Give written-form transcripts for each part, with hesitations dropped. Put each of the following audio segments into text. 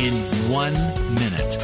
in 1 minute.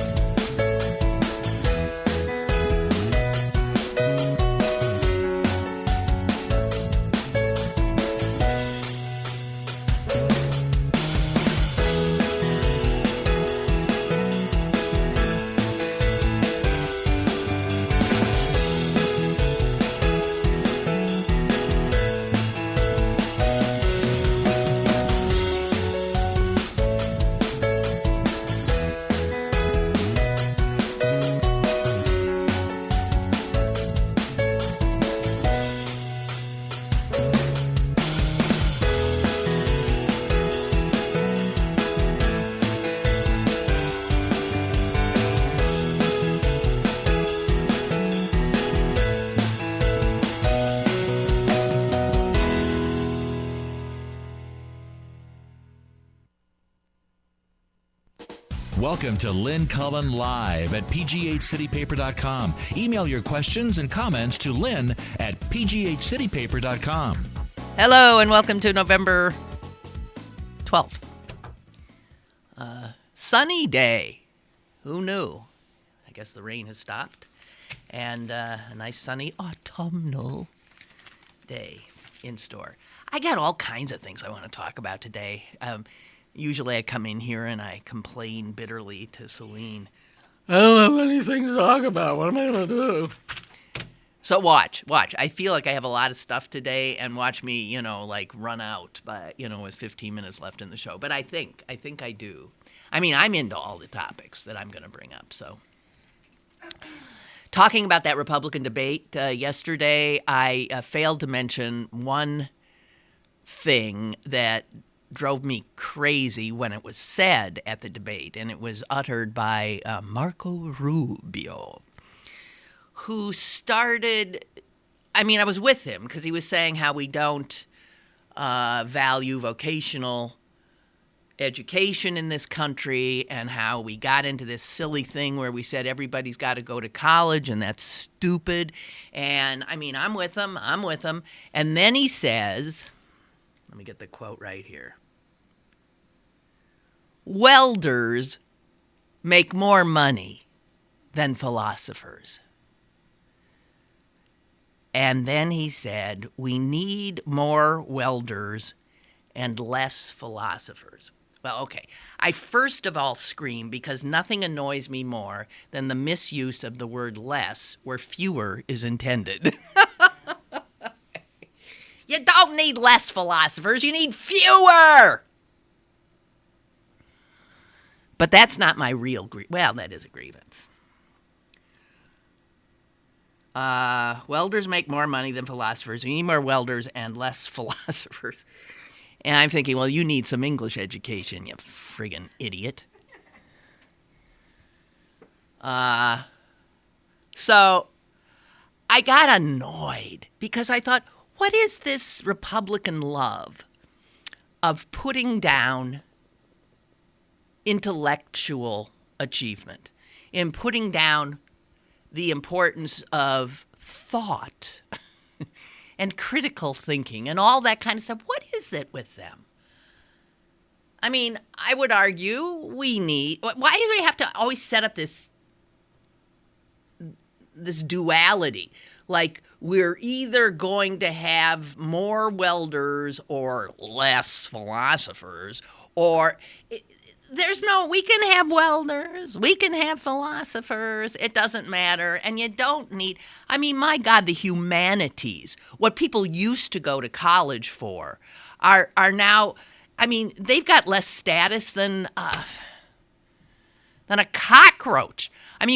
Welcome to Lynn Cullen Live at pghcitypaper.com. Email your questions and comments to Lynn at pghcitypaper.com. Hello and welcome to November 12th. Sunny day. Who knew? I guess the rain has stopped. And a nice sunny autumnal day in store. I got all kinds of things I want to talk about today. Usually I come in here and I complain bitterly to Celine. I don't have anything to talk about. What am I going to do? So watch. I feel like I have a lot of stuff today, and watch me, run out with 15 minutes left in the show. But I think I do. I mean, I'm into all the topics that I'm going to bring up. So talking about that Republican debate yesterday, I failed to mention one thing that drove me crazy when it was said at the debate, and it was uttered by Marco Rubio, who started, I was with him because he was saying how we don't value vocational education in this country, and how we got into this silly thing where we said everybody's got to go to college, and that's stupid. And I'm with him. And then he says, let me get the quote right here. Welders make more money than philosophers. And then he said, we need more welders and less philosophers. Well, okay. I first of all scream because nothing annoys me more than the misuse of the word less where fewer is intended. You don't need less philosophers, you need fewer! But that's not my real grievance. Well, that is a grievance. Welders make more money than philosophers. We need more welders and less philosophers. And I'm thinking, well, you need some English education, you friggin' idiot. So I got annoyed because I thought, what is this Republican love of putting down intellectual achievement, in putting down the importance of thought and critical thinking and all that kind of stuff? What is it with them? I would argue why do we have to always set up this duality? Like, we're either going to have more welders or less philosophers, or we can have welders, we can have philosophers, it doesn't matter, and you don't need, my God, the humanities, what people used to go to college for, are now, they've got less status than a cockroach.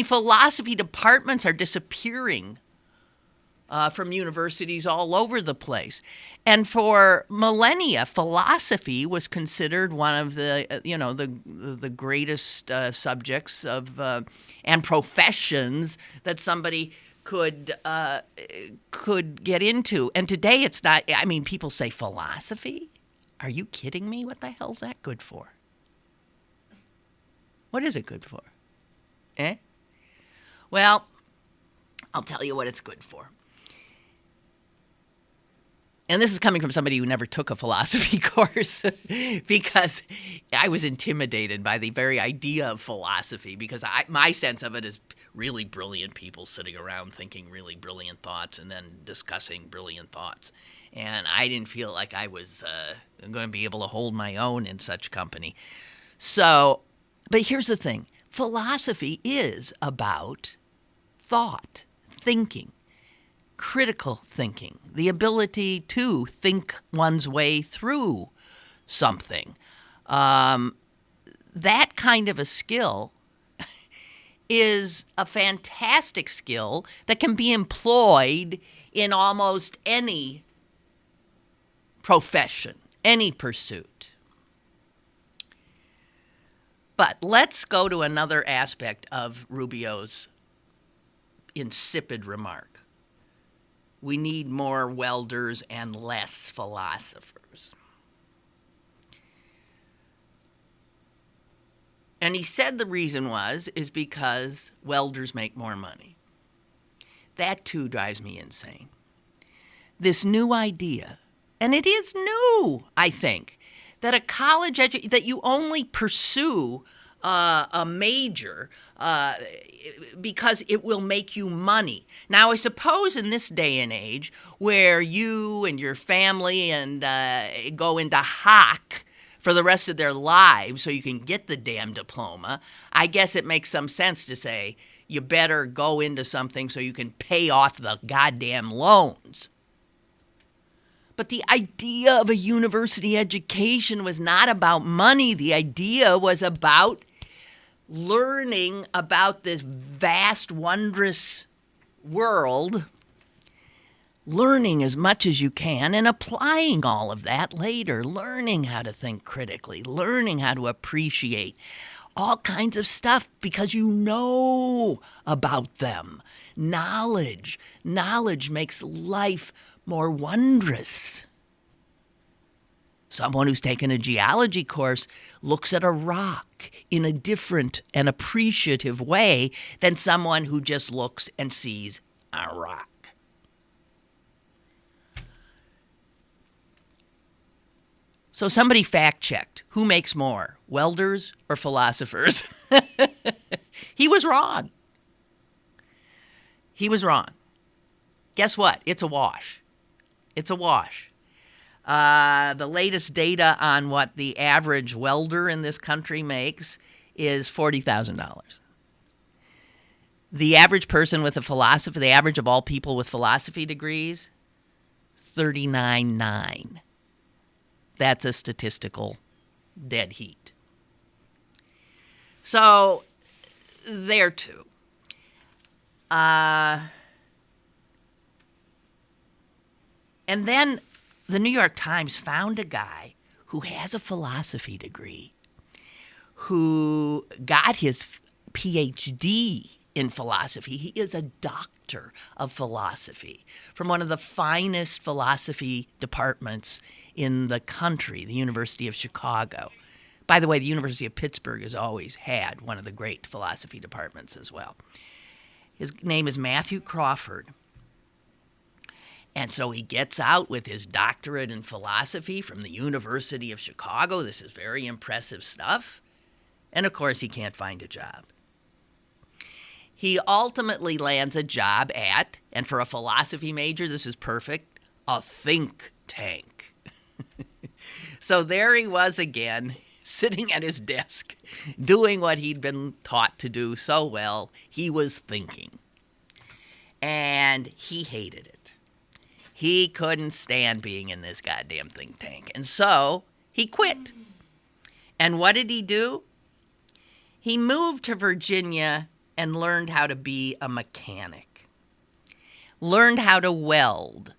Philosophy departments are disappearing from universities all over the place. And for millennia, philosophy was considered one of the, the greatest subjects of and professions that somebody could get into. And today it's not. People say philosophy. Are you kidding me? What the hell's that good for? What is it good for? Well, I'll tell you what it's good for. and this is coming from somebody who never took a philosophy course, because I was intimidated by the very idea of philosophy, because my sense of it is really brilliant people sitting around thinking really brilliant thoughts and then discussing brilliant thoughts. And I didn't feel like I was going to be able to hold my own in such company. So, but here's the thing. Philosophy is about thought, thinking, critical thinking, the ability to think one's way through something. That kind of a skill is a fantastic skill that can be employed in almost any profession, any pursuit. But let's go to another aspect of Rubio's insipid remark. We need more welders and less philosophers. And he said the reason is because welders make more money. That too drives me insane. This new idea, and it is new, I think, that a college that you only pursue a major because it will make you money. Now, I suppose in this day and age, where you and your family and go into hock for the rest of their lives so you can get the damn diploma, I guess it makes some sense to say you better go into something so you can pay off the goddamn loans. But the idea of a university education was not about money. The idea was about learning about this vast, wondrous world, learning as much as you can and applying all of that later, learning how to think critically, learning how to appreciate all kinds of stuff because you know about them. Knowledge makes life more wondrous. Someone who's taken a geology course looks at a rock in a different and appreciative way than someone who just looks and sees a rock. So somebody fact-checked. Who makes more, welders or philosophers? He was wrong. He was wrong. Guess what? It's a wash. It's a wash. The latest data on what the average welder in this country makes is $40,000. The average person with a philosophy, the average of all people with philosophy degrees, $39,900. That's a statistical dead heat. So, there too. And then the New York Times found a guy who has a philosophy degree, who got his PhD in philosophy. He is a doctor of philosophy from one of the finest philosophy departments in the country, the University of Chicago. By the way, the University of Pittsburgh has always had one of the great philosophy departments as well. His name is Matthew Crawford. And so he gets out with his doctorate in philosophy from the University of Chicago. This is very impressive stuff. And of course, he can't find a job. He ultimately lands a job at, and for a philosophy major, this is perfect, a think tank. So there he was again, sitting at his desk, doing what he'd been taught to do so well. He was thinking. And he hated it. He couldn't stand being in this goddamn think tank. And so he quit. And what did he do? He moved to Virginia and learned how to be a mechanic. Learned how to weld.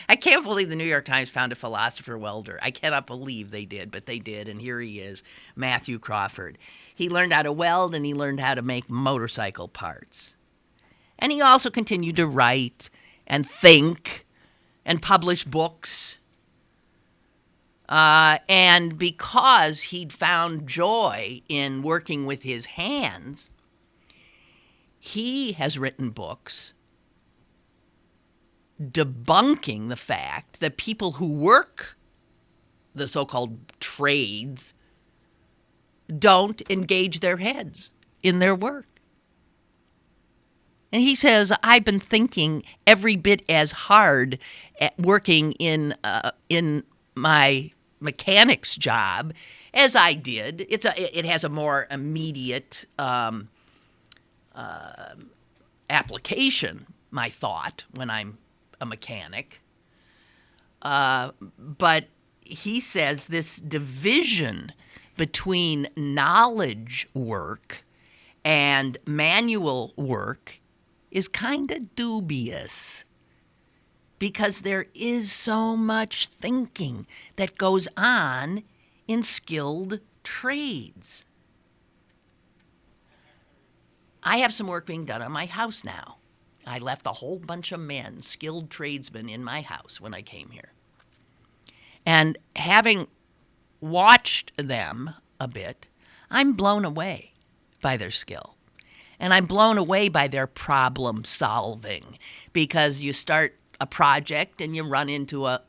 I can't believe the New York Times found a philosopher welder. I cannot believe they did, but they did. And here he is, Matthew Crawford. He learned how to weld and he learned how to make motorcycle parts. And he also continued to write and think and publish books. And because he'd found joy in working with his hands, he has written books debunking the fact that people who work the so-called trades don't engage their heads in their work. And he says, I've been thinking every bit as hard at working in my mechanic's job as I did. It has a more immediate application, my thought, when I'm a mechanic. But he says this division between knowledge work and manual work is kind of dubious, because there is so much thinking that goes on in skilled trades. I have some work being done on my house now. I left a whole bunch of men, skilled tradesmen, in my house when I came here. And having watched them a bit, I'm blown away by their skill. And I'm blown away by their problem solving, because you start a project and you run into I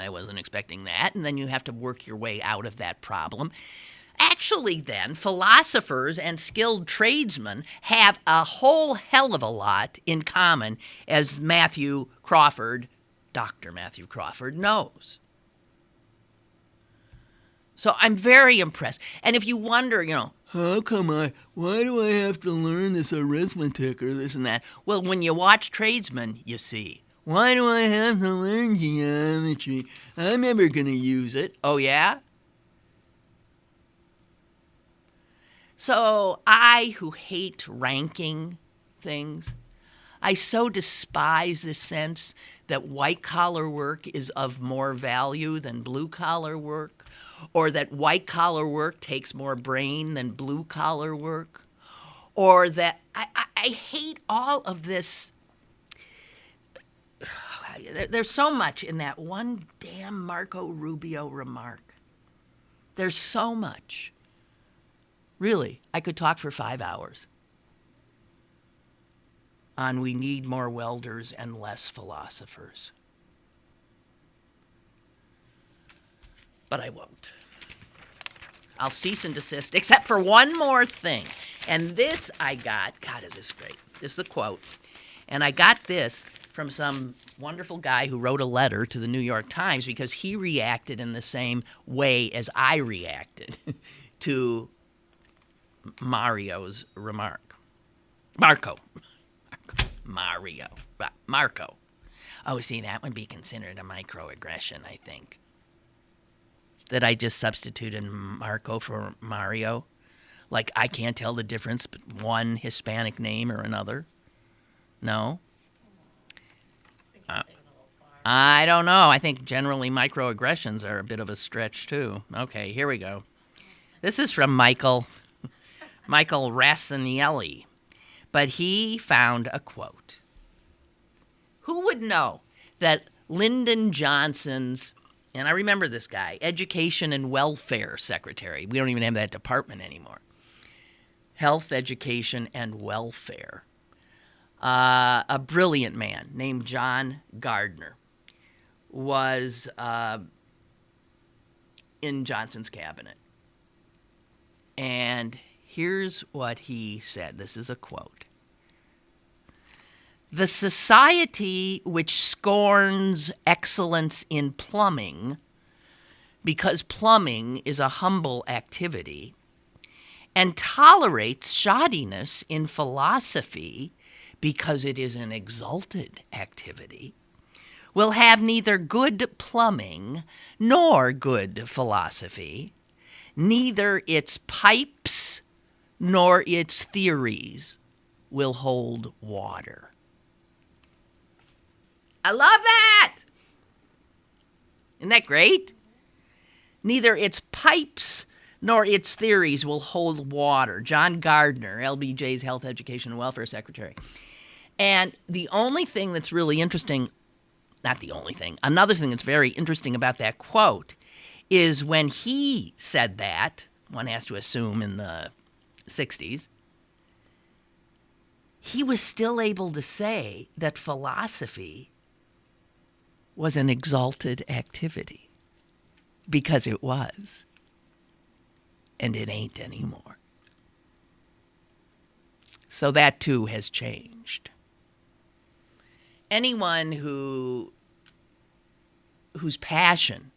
wasn't expecting that, and then you have to work your way out of that problem. Actually, then, philosophers and skilled tradesmen have a whole hell of a lot in common, as Dr. Matthew Crawford knows. So I'm very impressed. And if you wonder, why do I have to learn this arithmetic or this and that? Well, when you watch tradesmen, you see. Why do I have to learn geometry? I'm never going to use it. Oh, yeah? So I, who hate ranking things, I so despise this sense that white-collar work is of more value than blue-collar work, or that white-collar work takes more brain than blue-collar work, or that I hate all of this. There's so much in that one damn Marco Rubio remark. There's so much. Really, I could talk for 5 hours on we need more welders and less philosophers. But I won't. I'll cease and desist, except for one more thing. And this I got, God, is this great. This is a quote. And I got this from some wonderful guy who wrote a letter to the New York Times, because he reacted in the same way as I reacted to Marco's remark. Marco. Oh, see, that would be considered a microaggression, I think. That I just substituted Marco for Mario. Like, I can't tell the difference between one Hispanic name or another. No? I don't know. I think generally microaggressions are a bit of a stretch, too. Okay, here we go. This is from Michael Rassanielli. But he found a quote. Who would know that Lyndon Johnson's, and I remember this guy, Education and Welfare Secretary. We don't even have that department anymore. Health, Education, and Welfare. A brilliant man named John Gardner was in Johnson's cabinet. And here's what he said. This is a quote. The society which scorns excellence in plumbing, because plumbing is a humble activity, and tolerates shoddiness in philosophy, because it is an exalted activity, will have neither good plumbing nor good philosophy, neither its pipes nor its theories will hold water. I love that! Isn't that great? Neither its pipes nor its theories will hold water. John Gardner, LBJ's Health, Education, and Welfare Secretary. And the only thing that's really interesting, not the only thing, another thing that's very interesting about that quote is when he said that, one has to assume in the 60s, he was still able to say that philosophy was an exalted activity, because it was, and it ain't anymore. So that too has changed. Anyone whose passion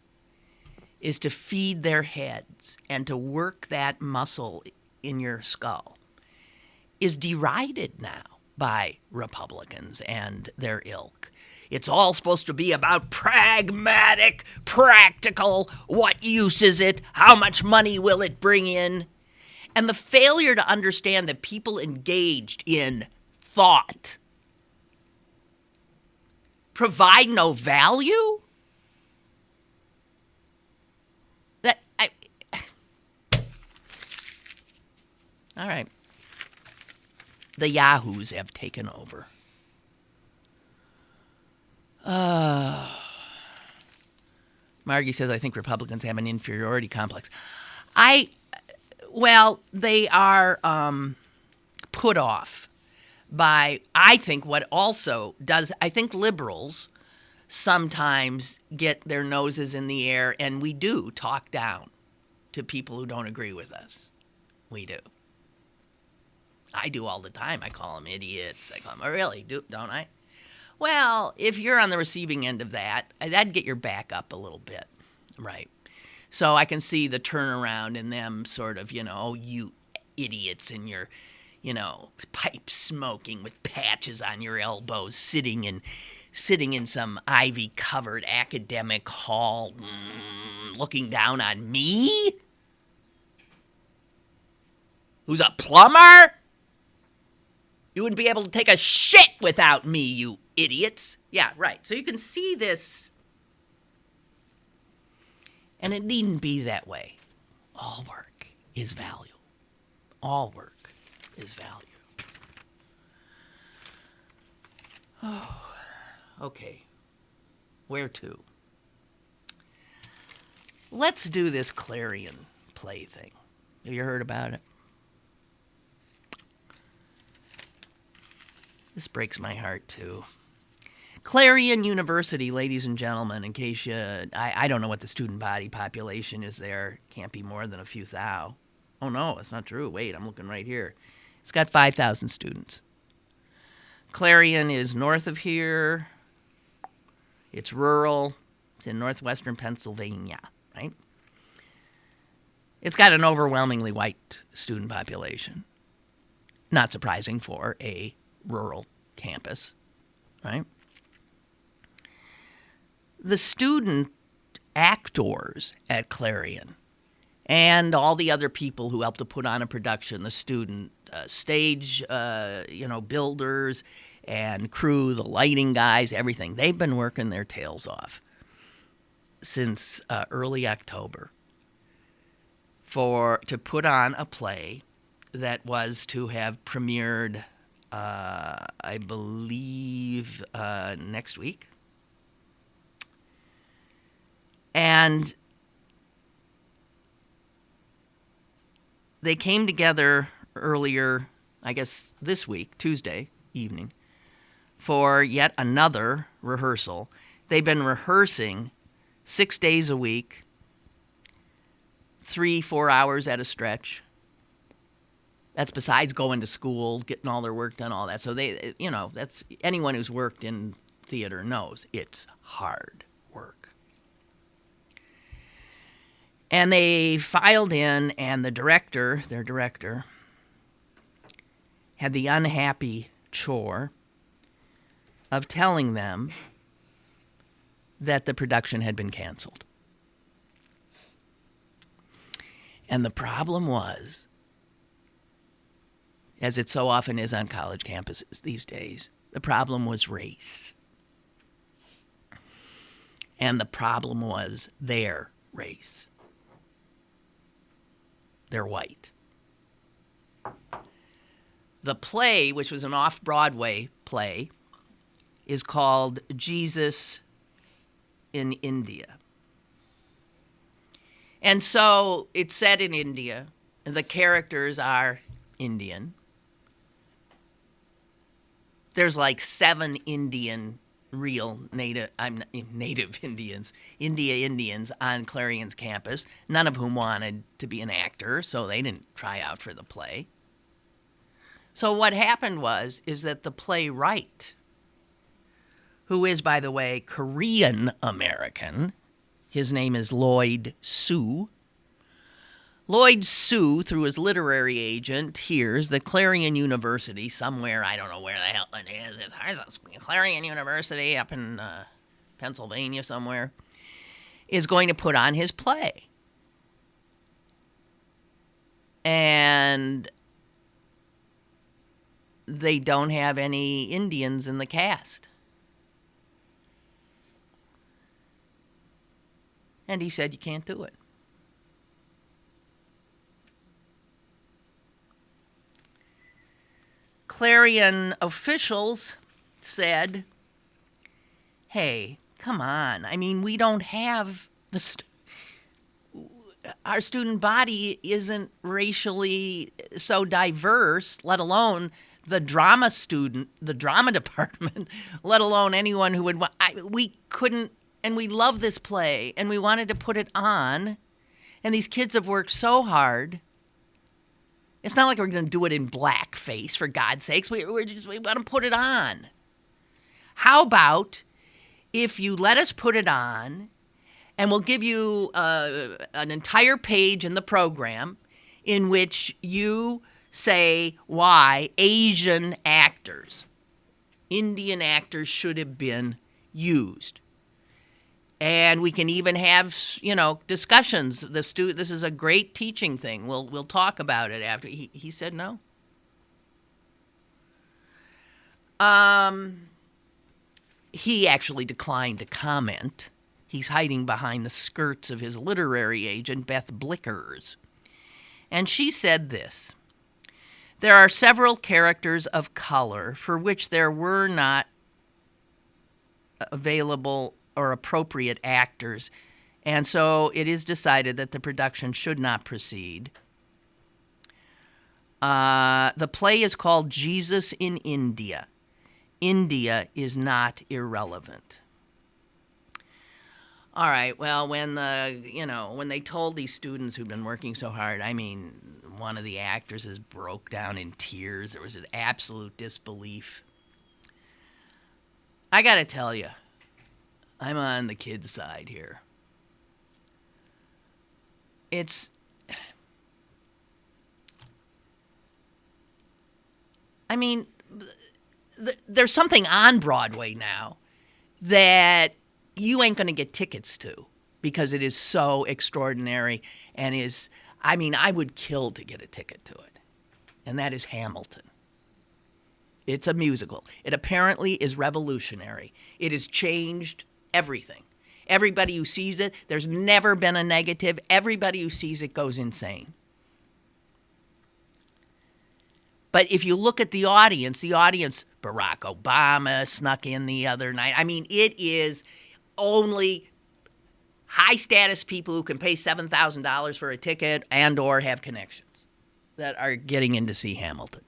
is to feed their heads and to work that muscle in your skull is derided now by Republicans and their ilk. It's all supposed to be about pragmatic, practical, what use is it, how much money will it bring in, and the failure to understand that people engaged in thought provide no value. All right. The Yahoos have taken over. Margie says, I think Republicans have an inferiority complex. They are put off by, I think, what also does, I think liberals sometimes get their noses in the air, and we do talk down to people who don't agree with us. We do. I do all the time. I call them idiots. I call them, oh, really? Don't I? Well, if you're on the receiving end of that, that'd get your back up a little bit, right? So I can see the turnaround in them sort of, oh, you idiots in your, pipe smoking with patches on your elbows, sitting in some ivy-covered academic hall, looking down on me? Who's a plumber? You wouldn't be able to take a shit without me, you idiots. Yeah, right. So you can see this. And it needn't be that way. All work is value. All work is value. Oh, okay. Where to? Let's do this Clarion play thing. Have you heard about it? This breaks my heart, too. Clarion University, ladies and gentlemen, in case I don't know what the student body population is there. Can't be more than a few thou. Oh, no, that's not true. Wait, I'm looking right here. It's got 5,000 students. Clarion is north of here. It's rural. It's in northwestern Pennsylvania, right? It's got an overwhelmingly white student population. Not surprising for a rural campus, right? The student actors at Clarion and all the other people who help to put on a production, the student stage, builders and crew, the lighting guys, everything, they've been working their tails off since early October to put on a play that was to have premiered I believe next week. And they came together earlier, I guess this week, Tuesday evening, for yet another rehearsal. They've been rehearsing 6 days a week, 3-4 hours at a stretch. That's besides going to school, getting all their work done, all that. So they, that's anyone who's worked in theater knows it's hard work. And they filed in, and their director, had the unhappy chore of telling them that the production had been canceled. And the problem was, as it so often is on college campuses these days, the problem was race. And the problem was their race. They're white. The play, which was an off-Broadway play, is called Jesus in India. And so it's set in India. The characters are Indian. There's like 7 Indian real native Indians, India Indians on Clarion's campus, none of whom wanted to be an actor, so they didn't try out for the play. So what happened is that the playwright, who is, by the way, Korean American, his name is Lloyd Sue. Lloyd Sue, through his literary agent, hears that Clarion University, somewhere, I don't know where the hell it is, it's Clarion University up in Pennsylvania somewhere, is going to put on his play. And they don't have any Indians in the cast. And he said, you can't do it. Clarion officials said, hey, come on. I mean, we don't have our student body isn't racially so diverse, let alone the drama department, let alone anyone who would want. We couldn't, and we love this play, and we wanted to put it on, and these kids have worked so hard. It's not like we're going to do it in blackface, for God's sakes. We want to put it on. How about if you let us put it on, and we'll give you an entire page in the program in which you say why Asian actors, Indian actors should have been used. And we can even have, discussions. This is a great teaching thing. We'll talk about it after. He said no. He actually declined to comment. He's hiding behind the skirts of his literary agent, Beth Blickers. And she said this: there are several characters of color for which there were not available or appropriate actors, and so it is decided that the production should not proceed. The play is called Jesus in India. India is not irrelevant. All right, well, when they told these students who've been working so hard, I mean, one of the actresses broke down in tears. There was an absolute disbelief. I got to tell you, I'm on the kid's side here. There's something on Broadway now that you ain't going to get tickets to because it is so extraordinary and I would kill to get a ticket to it. And that is Hamilton. It's a musical. It apparently is revolutionary. It has changed everything. Everybody who sees it, there's never been a negative. Everybody who sees it goes insane. But if you look at the audience, Barack Obama snuck in the other night. I mean, it is only high-status people who can pay $7,000 for a ticket and or have connections that are getting in to see Hamilton.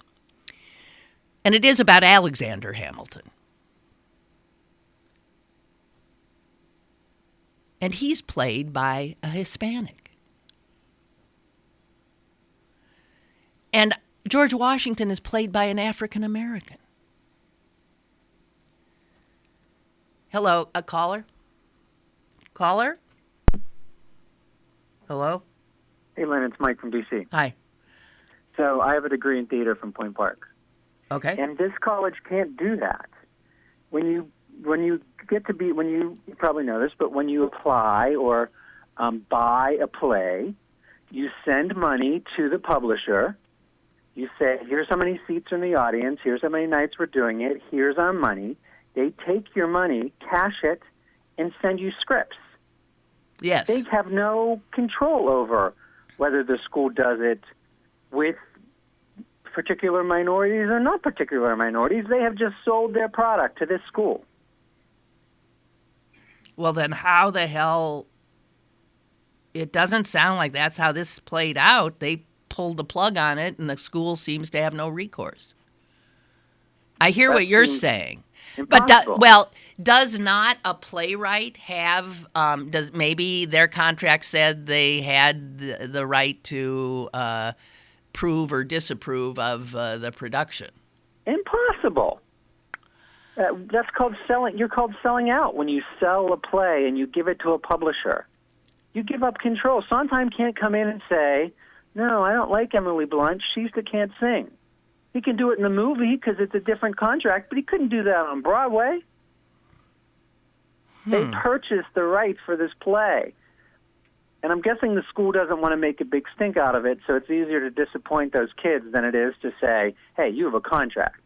And it is about Alexander Hamilton. And he's played by a Hispanic. And George Washington is played by an African American. Hello, a caller? Caller? Hello? Hey, Lynn, it's Mike from D.C. Hi. So I have a degree in theater from Point Park. Okay. And this college can't do that. When you probably know this, but when you apply or buy a play, you send money to the publisher. You say, here's how many seats are in the audience, here's how many nights we're doing it, here's our money. They take your money, cash it, and send you scripts. Yes. They have no control over whether the school does it with particular minorities or not particular minorities. They have just sold their product to this school. Well, then how the hell... It doesn't sound like that's how this played out. They pulled the plug on it, and the school seems to have no recourse. I hear That what you're seems saying. impossible. But does not a playwright have? Does maybe their contract said they had the right to prove or disapprove of the production? Impossible. That's called selling. You're called selling out when you sell a play and you give it to a publisher. You give up control. Sondheim can't come in and say, "No, I don't like Emily Blunt. She still can't sing." He can do it in the movie because it's a different contract, but he couldn't do that on Broadway. They purchased the rights for this play. And I'm guessing the school doesn't want to make a big stink out of it, so it's easier to disappoint those kids than it is to say, "Hey, you have a contract."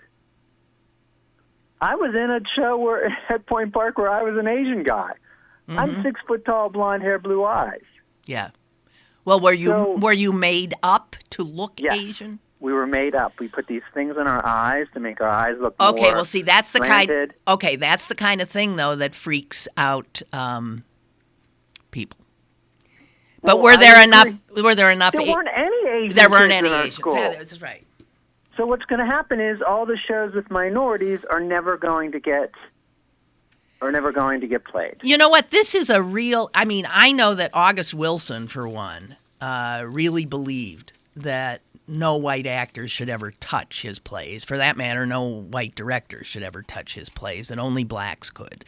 I was in a show at Point Park where I was an Asian guy. Mm-hmm. I'm 6 foot tall, blonde hair, blue eyes. Yeah. Well, were you made up to look Asian? We were made up. We put these things in our eyes to make our eyes look more more well, see, that's the slanted. That's the kind of thing, though, that freaks out people. But were there enough? Were there enough? There weren't any Asians. There weren't any in our Asians. school. Yeah, that's right. So what's going to happen is all the shows with minorities are never going to get played. You know what? This is a real. I mean, I know that August Wilson, for one, really believed that no white actors should ever touch his plays. For that matter, no white directors should ever touch his plays. That only blacks could.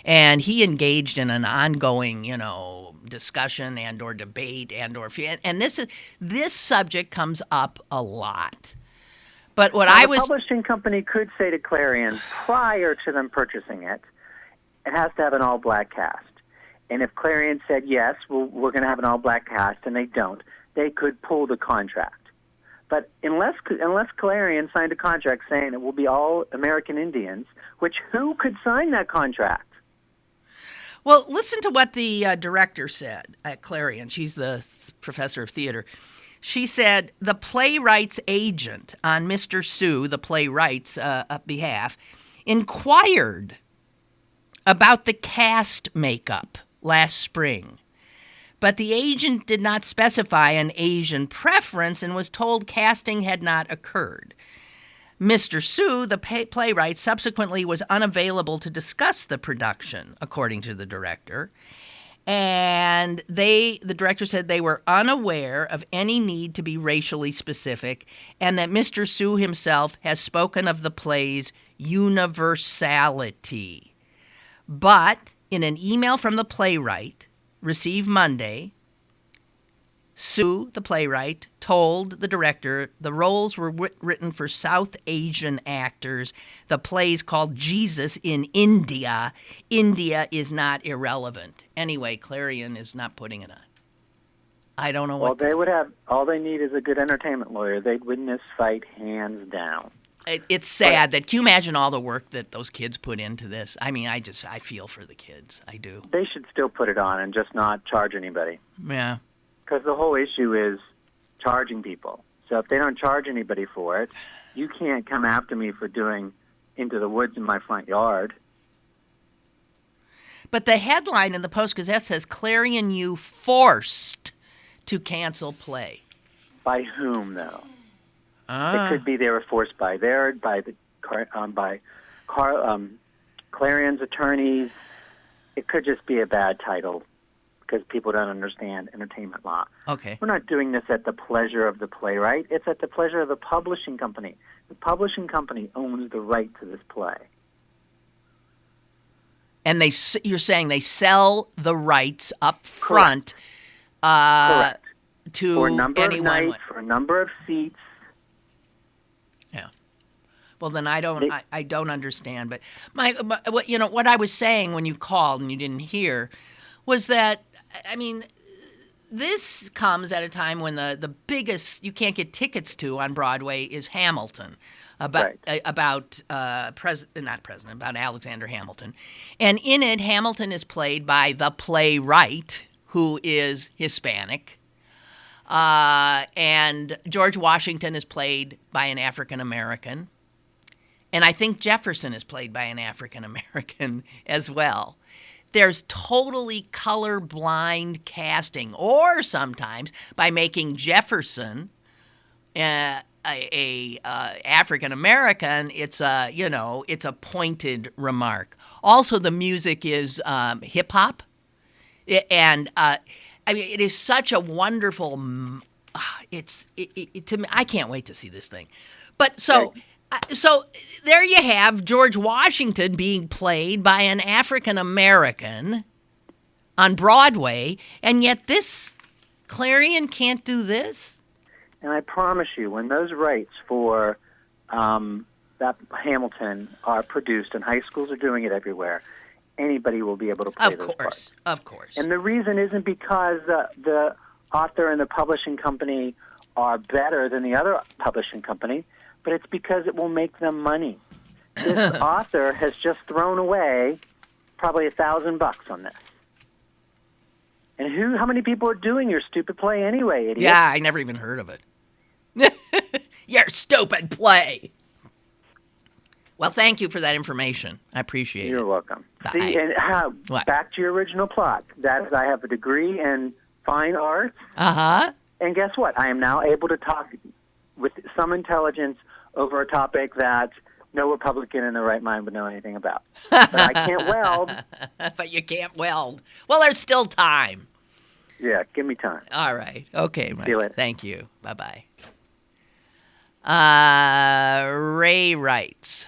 And he engaged in an ongoing, discussion and or debate and this subject comes up a lot. But the publishing company could say to Clarion prior to them purchasing it, it has to have an all-black cast. And if Clarion said, yes, we're going to have an all-black cast, and they don't, they could pull the contract. But unless Clarion signed a contract saying it will be all American Indians, who could sign that contract? Well, listen to what the director said at Clarion. She's the professor of theater. She said the playwright's agent on Mr. Sue, the playwright's behalf, inquired about the cast makeup last spring. But the agent did not specify an Asian preference and was told casting had not occurred. Mr. Sue, the playwright, subsequently was unavailable to discuss the production, according to the director. And the director said they were unaware of any need to be racially specific and that Mr. Sue himself has spoken of the play's universality. But in an email from the playwright received Monday, Sue, the playwright, told the director the roles were written for South Asian actors. The play's called Jesus in India. India is not irrelevant. Anyway, Clarion is not putting it on. I don't know what. Well, they would have. All they need is a good entertainment lawyer. They'd win this fight hands down. It's sad that. Can you imagine all the work that those kids put into this? I mean, I feel for the kids. I do. They should still put it on and just not charge anybody. Yeah. Because the whole issue is charging people. So if they don't charge anybody for it, you can't come after me for doing Into the Woods in my front yard. But the headline in the Post-Gazette says, Clarion U forced to cancel play. By whom, though? It could be they were forced by Clarion's attorneys. It could just be a bad title. Because people don't understand entertainment law. Okay. We're not doing this at the pleasure of the playwright. It's at the pleasure of the publishing company. The publishing company owns the right to this play. And you're saying they sell the rights up front. Correct. To for a number anyone. of nights, for a number of seats. Yeah. Well, then I don't understand. But what I was saying when you called and you didn't hear was that, I mean, this comes at a time when the biggest you can't get tickets to on Broadway is Hamilton, about Alexander Hamilton, and in it Hamilton is played by the playwright who is Hispanic, and George Washington is played by an African American, and I think Jefferson is played by an African American as well. There's totally colorblind casting, or sometimes by making Jefferson African American, it's a it's a pointed remark. Also, the music is hip hop, and I mean, it is such a wonderful. To me, I can't wait to see this thing. But so there you have George Washington being played by an African American on Broadway, and yet this Clarion can't do this. And I promise you, when those rights for that Hamilton are produced, and high schools are doing it everywhere, anybody will be able to play those parts. Of course. And the reason isn't because the author and the publishing company are better than the other publishing company, but it's because it will make them money. This author has just thrown away probably $1,000 on this. And how many people are doing your stupid play anyway, idiot? Yeah, I never even heard of it. Your stupid play. Well, thank you for that information. I appreciate it. You're welcome. Bye. See, and back to your original plot. That is, I have a degree in fine arts. Uh-huh. And guess what? I am now able to talk with some intelligence over a topic that no Republican in their right mind would know anything about. But I can't weld. But you can't weld. Well, there's still time. Yeah, give me time. All right. Okay, Mike. See you later. Thank you. Bye-bye. Ray writes,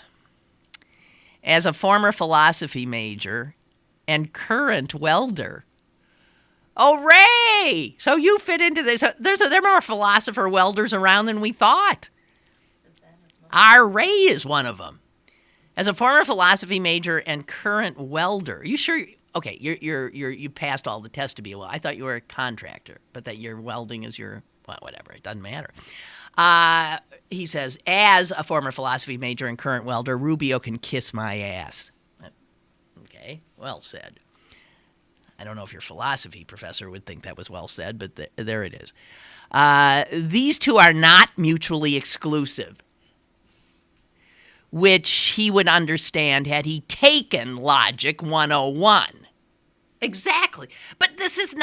as a former philosophy major and current welder. Oh, Ray! So you fit into this. There are more philosopher welders around than we thought. Our Ray is one of them. As a former philosophy major and current welder, you sure? Okay, you passed all the tests to be a welder. I thought you were a contractor, but that your welding is your whatever. It doesn't matter. He says, as a former philosophy major and current welder, Rubio can kiss my ass. Okay, well said. I don't know if your philosophy professor would think that was well said, but there it is. These two are not mutually exclusive, which he would understand had he taken Logic 101. Exactly. But this is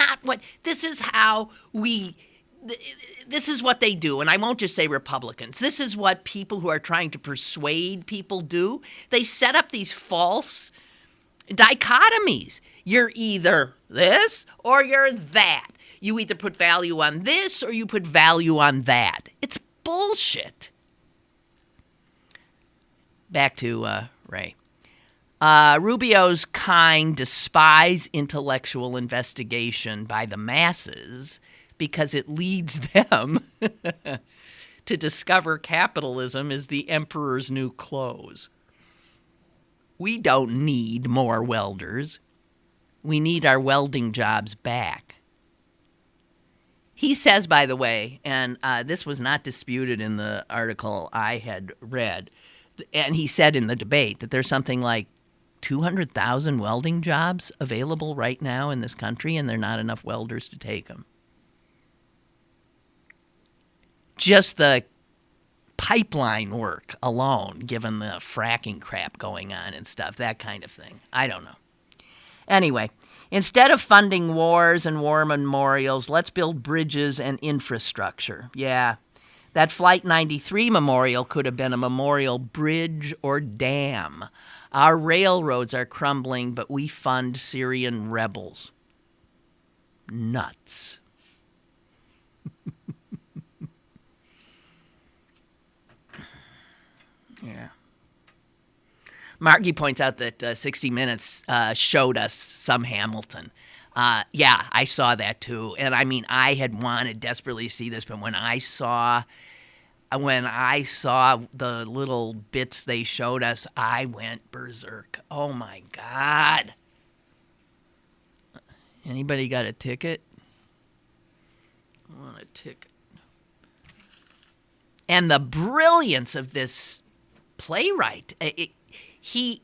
what they do, and I won't just say Republicans. This is what people who are trying to persuade people do. They set up these false dichotomies. You're either this or you're that. You either put value on this or you put value on that. It's bullshit. Back to Ray. Rubio's kind despise intellectual investigation by the masses because it leads them to discover capitalism is the emperor's new clothes. We don't need more welders. We need our welding jobs back. He says, by the way, and this was not disputed in the article I had read, and he said in the debate that there's something like 200,000 welding jobs available right now in this country, and there are not enough welders to take them. Just the pipeline work alone, given the fracking crap going on and stuff, that kind of thing. I don't know. Anyway, instead of funding wars and war memorials, let's build bridges and infrastructure. Yeah, that Flight 93 memorial could have been a memorial bridge or dam. Our railroads are crumbling, but we fund Syrian rebels. Nuts. Yeah. Margie points out that 60 Minutes showed us some Hamilton. Yeah, I saw that too. And I mean, I had wanted desperately to see this, but when I saw the little bits they showed us, I went berserk. Oh my God. Anybody got a ticket? I want a ticket. And the brilliance of this playwright. He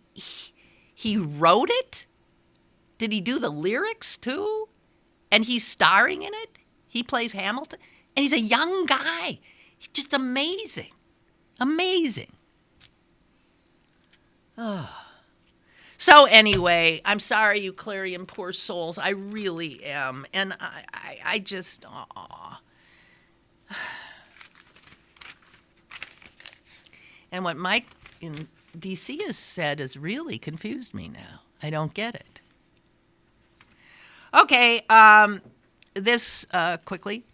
wrote it? Did he do the lyrics too? And he's starring in it? He plays Hamilton? And he's a young guy. He's just amazing. Amazing. Oh. So anyway, I'm sorry, you Clarion poor souls. I really am. And I just, And what Mike in D.C. has said has really confused me now. I don't get it. Okay, this quickly.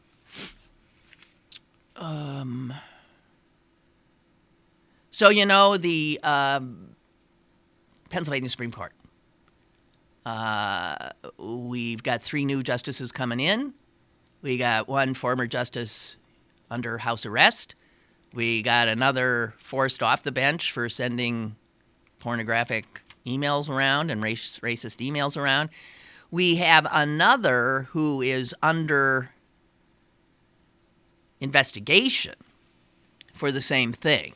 So, the Pennsylvania Supreme Court. We've got 3 new justices coming in. We got 1 former justice under house arrest. We got another forced off the bench for sending pornographic emails around and racist emails around. We have another who is under investigation for the same thing.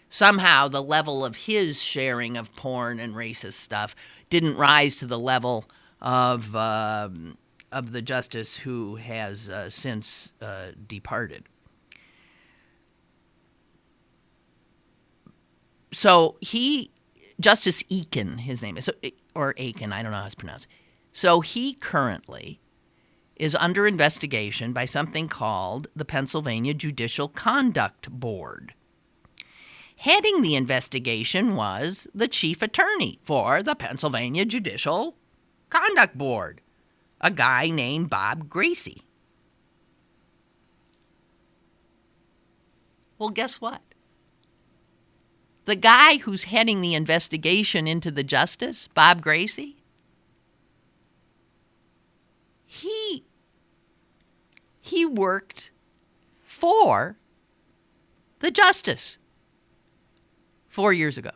Somehow the level of his sharing of porn and racist stuff didn't rise to the level of the justice who has since departed. So Justice Eakin, his name is, or Aiken, I don't know how it's pronounced. So he currently is under investigation by something called the Pennsylvania Judicial Conduct Board. Heading the investigation was the chief attorney for the Pennsylvania Judicial Conduct Board, a guy named Bob Gracie. Well, guess what? The guy who's heading the investigation into the justice, Bob Gracie, he worked for the justice 4 years ago.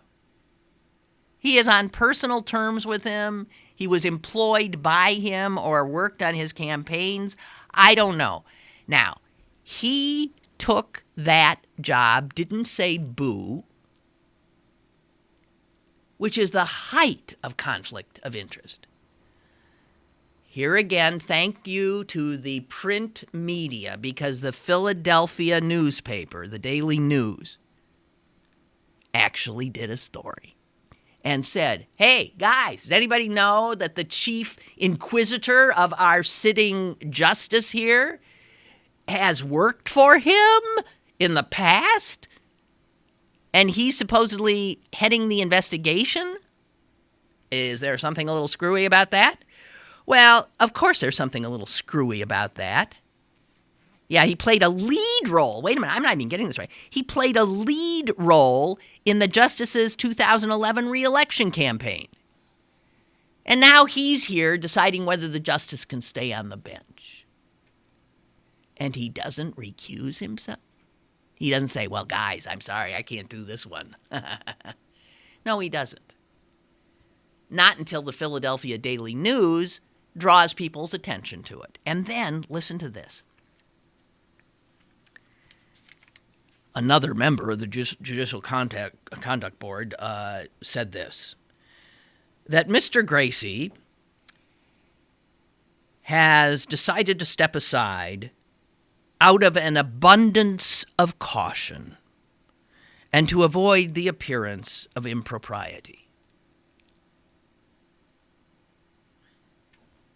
He is on personal terms with him. He was employed by him or worked on his campaigns. I don't know. Now, he took that job, didn't say boo, which is the height of conflict of interest. Here again, thank you to the print media, because the Philadelphia newspaper, the Daily News, actually did a story and said, hey, guys, does anybody know that the chief inquisitor of our sitting justice here has worked for him in the past? And he's supposedly heading the investigation? Is there something a little screwy about that? Well, of course there's something a little screwy about that. Yeah, he played a lead role. Wait a minute, I'm not even getting this right. He played a lead role in the justice's 2011 re-election campaign. And now he's here deciding whether the justice can stay on the bench. And he doesn't recuse himself. He doesn't say, well, guys, I'm sorry, I can't do this one. No, he doesn't. Not until the Philadelphia Daily News draws people's attention to it. And then, listen to this. Another member of the Judicial Conduct Board said this, that Mr. Gracie has decided to step aside out of an abundance of caution and to avoid the appearance of impropriety.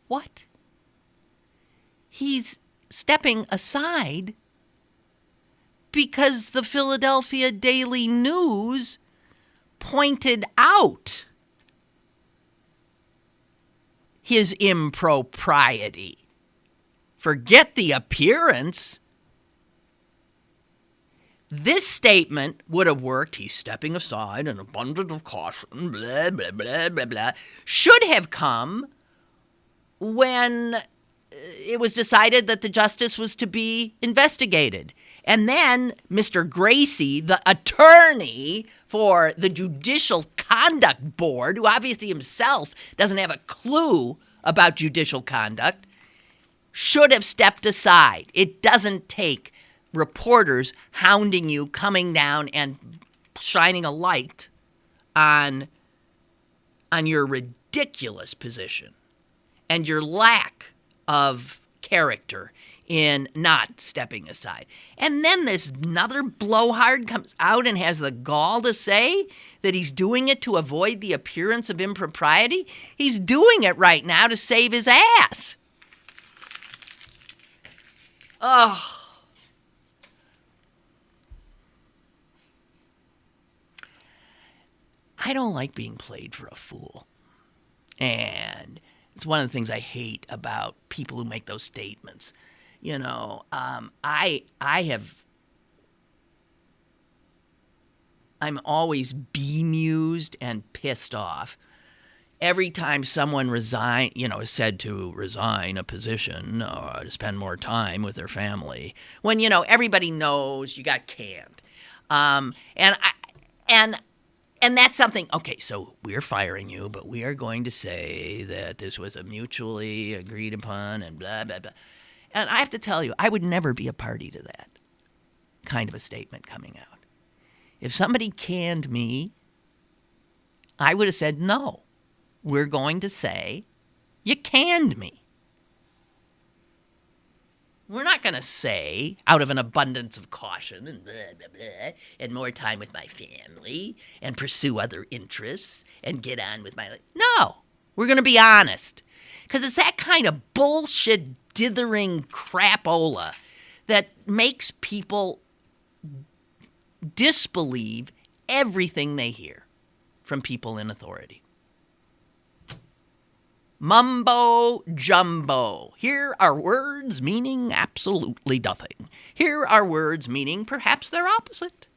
What? He's stepping aside because the Philadelphia Daily News pointed out his impropriety. Forget the appearance. This statement would have worked. He's stepping aside, an abundance of caution, blah, blah, blah, blah, blah. Should have come when it was decided that the justice was to be investigated. And then Mr. Gracie, the attorney for the Judicial Conduct Board, who obviously himself doesn't have a clue about judicial conduct, should have stepped aside. It doesn't take reporters hounding you, coming down and shining a light on your ridiculous position and your lack of character in not stepping aside. And then this another blowhard comes out and has the gall to say that he's doing it to avoid the appearance of impropriety. He's doing it right now to save his ass. Oh. I don't like being played for a fool. And it's one of the things I hate about people who make those statements. I'm always bemused and pissed off every time someone is said to resign a position or to spend more time with their family, when everybody knows you got canned, and that's something. Okay, so we're firing you, but we are going to say that this was a mutually agreed upon, and blah blah blah. And I have to tell you, I would never be a party to that kind of a statement coming out. If somebody canned me, I would have said, no, we're going to say you canned me. We're not going to say, out of an abundance of caution and blah, blah, blah, and more time with my family and pursue other interests and get on with my life. No, we're going to be honest. Because it's that kind of bullshit, dithering crapola that makes people disbelieve everything they hear from people in authority. Mumbo jumbo. Here are words meaning absolutely nothing. Here are words meaning perhaps their opposite.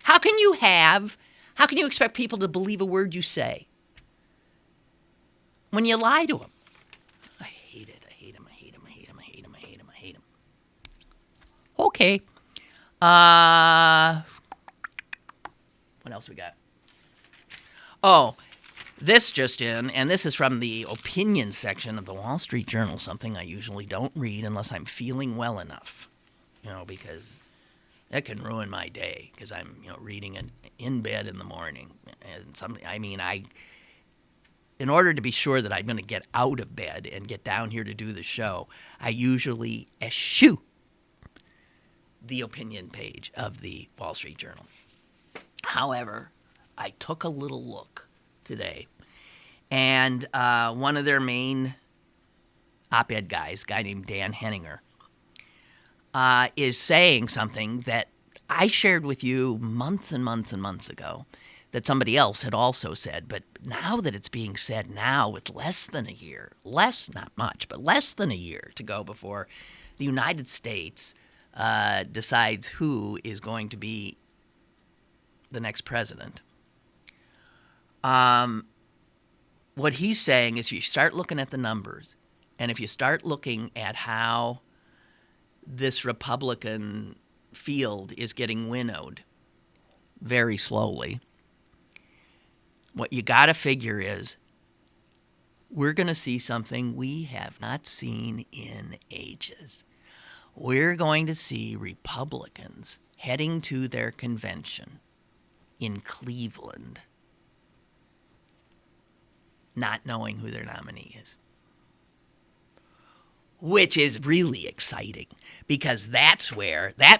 How can you expect people to believe a word you say when you lie to them? I hate it. I hate them. I hate them. I hate them. I hate them. I hate them. I hate them. Okay. What else we got? Oh, this just in, and this is from the opinion section of the Wall Street Journal, something I usually don't read unless I'm feeling well enough, because that can ruin my day, because I'm, reading it in bed in the morning. And in order to be sure that I'm going to get out of bed and get down here to do the show, I usually eschew the opinion page of the Wall Street Journal. However, I took a little look today, and one of their main op-ed guys, a guy named Dan Henninger, is saying something that I shared with you months and months and months ago that somebody else had also said, but now that it's being said now with less than a year, not much, but less than a year to go before the United States decides who is going to be the next president. What he's saying is, if you start looking at the numbers, and if you start looking at how this Republican field is getting winnowed very slowly, what you got to figure is we're going to see something we have not seen in ages. We're going to see Republicans heading to their convention in Cleveland, not knowing who their nominee is. Which is really exciting, because that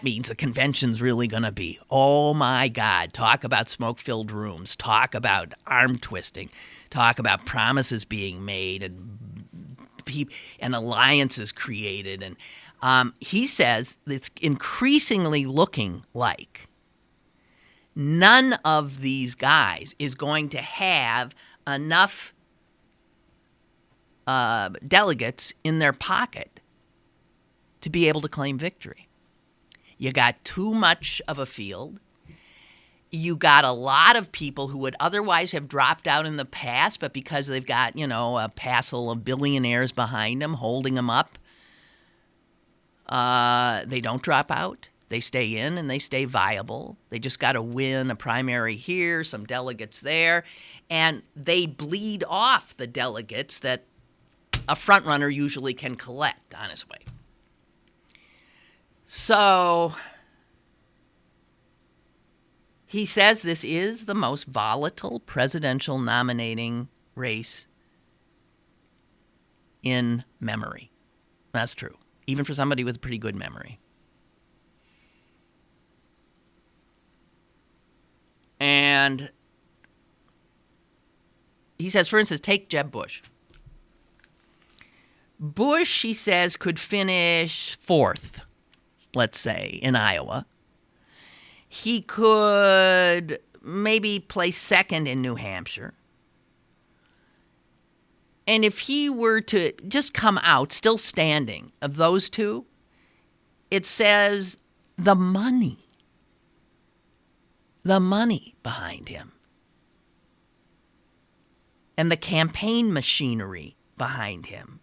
means the convention's really going to be, oh my God, talk about smoke-filled rooms, talk about arm twisting, talk about promises being made and alliances created. And he says it's increasingly looking like none of these guys is going to have enough delegates in their pocket to be able to claim victory. You got too much of a field. You got a lot of people who would otherwise have dropped out in the past, but because they've got, a passel of billionaires behind them holding them up, they don't drop out. They stay in and they stay viable. They just got to win a primary here, some delegates there, and they bleed off the delegates that a frontrunner usually can collect on his way. So he says this is the most volatile presidential nominating race in memory. That's true, even for somebody with a pretty good memory. And he says, for instance, take Jeb Bush. Bush, he says, could finish fourth, let's say, in Iowa. He could maybe place second in New Hampshire. And if he were to just come out, still standing, of those two, it says the money behind him, and the campaign machinery behind him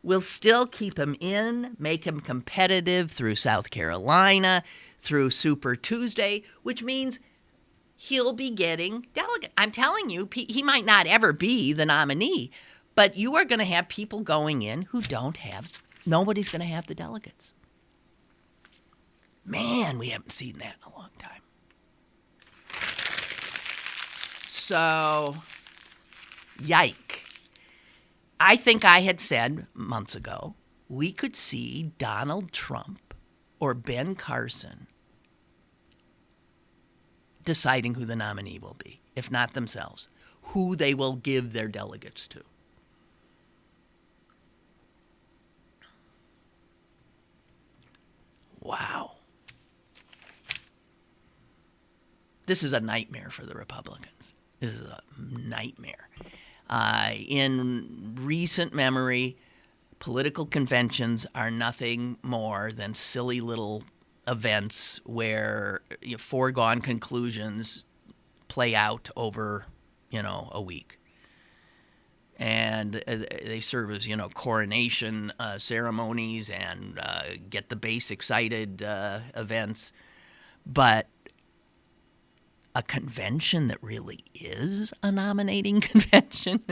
will still keep him in, make him competitive through South Carolina, through Super Tuesday, which means he'll be getting delegates. I'm telling you, he might not ever be the nominee, but you are going to have people going in who nobody's going to have the delegates. Man, we haven't seen that in a long time. So, yike. I think I had said months ago, we could see Donald Trump or Ben Carson deciding who the nominee will be, if not themselves, who they will give their delegates to. Wow. This is a nightmare for the Republicans. This is a nightmare. In recent memory, political conventions are nothing more than silly little events where foregone conclusions play out over, a week. And they serve as, coronation ceremonies and get the base excited events. But a convention that really is a nominating convention,